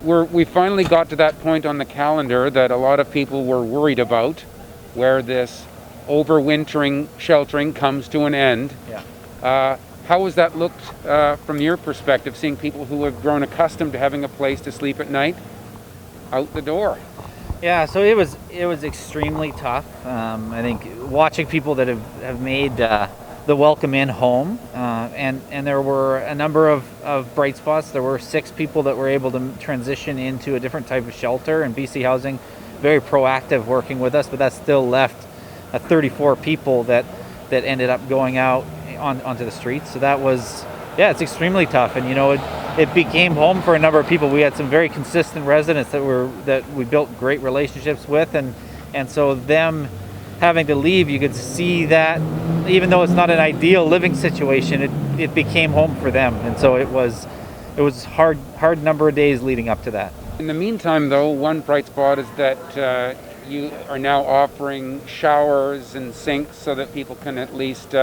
we finally got to that point on the calendar that a lot of people were worried about, where this overwintering sheltering comes to an end. Yeah. How has that looked from your perspective, seeing people who have grown accustomed to having a place to sleep at night out the door? Yeah, so it was extremely tough. I think watching people that have made the welcome in home, and there were a number of bright spots. There were 6 people that were able to transition into a different type of shelter, and BC Housing very proactive working with us, but that still left 34 people that ended up going out onto the streets. So that was, yeah, it's extremely tough. And it became home for a number of people. We had some very consistent residents that we built great relationships with, and so them having to leave, you could see that even though it's not an ideal living situation, it became home for them. And so it was hard number of days leading up to that. In the meantime, though, one bright spot is that you are now offering showers and sinks so that people can at least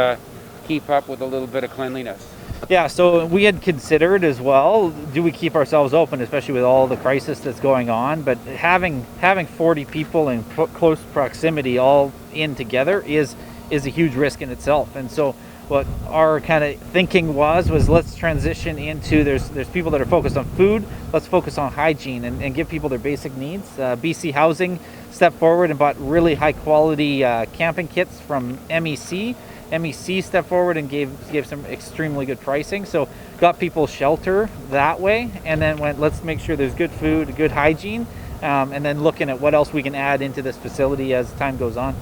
keep up with a little bit of cleanliness. Yeah, so we had considered as well, do we keep ourselves open, especially with all the crisis that's going on? But having 40 people in close proximity all in together is a huge risk in itself. And so what our kind of thinking was let's transition into, there's people that are focused on food, let's focus on hygiene and give people their basic needs. BC Housing stepped forward and bought really high quality camping kits from MEC. MEC stepped forward and gave some extremely good pricing. So got people shelter that way, and then went, let's make sure there's good food, good hygiene, and then looking at what else we can add into this facility as time goes on.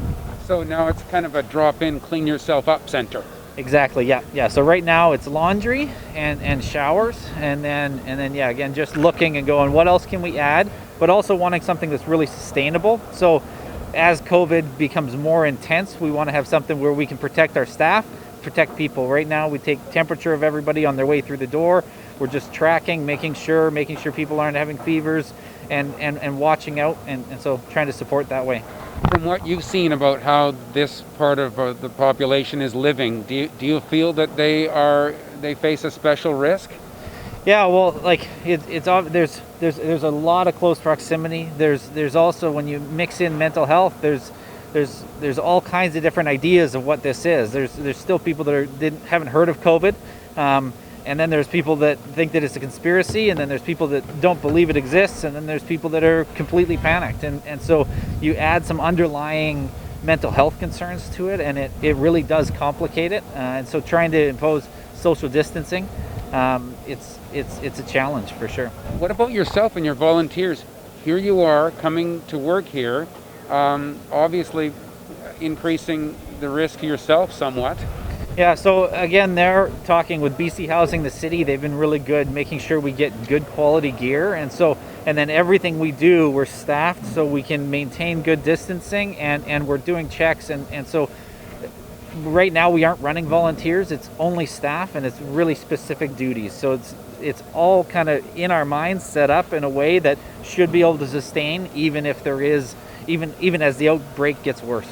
So now it's kind of a drop-in, clean yourself up center. Exactly, yeah. So right now it's laundry and showers, and then yeah, again, just looking and going, what else can we add? But also wanting something that's really sustainable. So as COVID becomes more intense, we want to have something where we can protect our staff, protect people. Right now, we take temperature of everybody on their way through the door. We're just tracking, making sure people aren't having fevers, and watching out, and so trying to support that way. From what you've seen about how this part of the population is living, do you feel that they face a special risk? Yeah, well, like there's a lot of close proximity. There's also, when you mix in mental health, there's all kinds of different ideas of what this is. There's still people that haven't heard of COVID, and then there's people that think that it's a conspiracy, and then there's people that don't believe it exists, and then there's people that are completely panicked, and so you add some underlying mental health concerns to it, and it really does complicate it. And so trying to impose social distancing, it's a challenge for sure. What about yourself and your volunteers? Here you are coming to work here, obviously increasing the risk to yourself somewhat. Yeah, so again, they're talking with BC Housing, the city. They've been really good making sure we get good quality gear, and then everything we do, we're staffed so we can maintain good distancing, and we're doing checks, and so right now we aren't running volunteers. It's only staff, and it's really specific duties. So it's all kind of in our minds set up in a way that should be able to sustain even if there is even as the outbreak gets worse.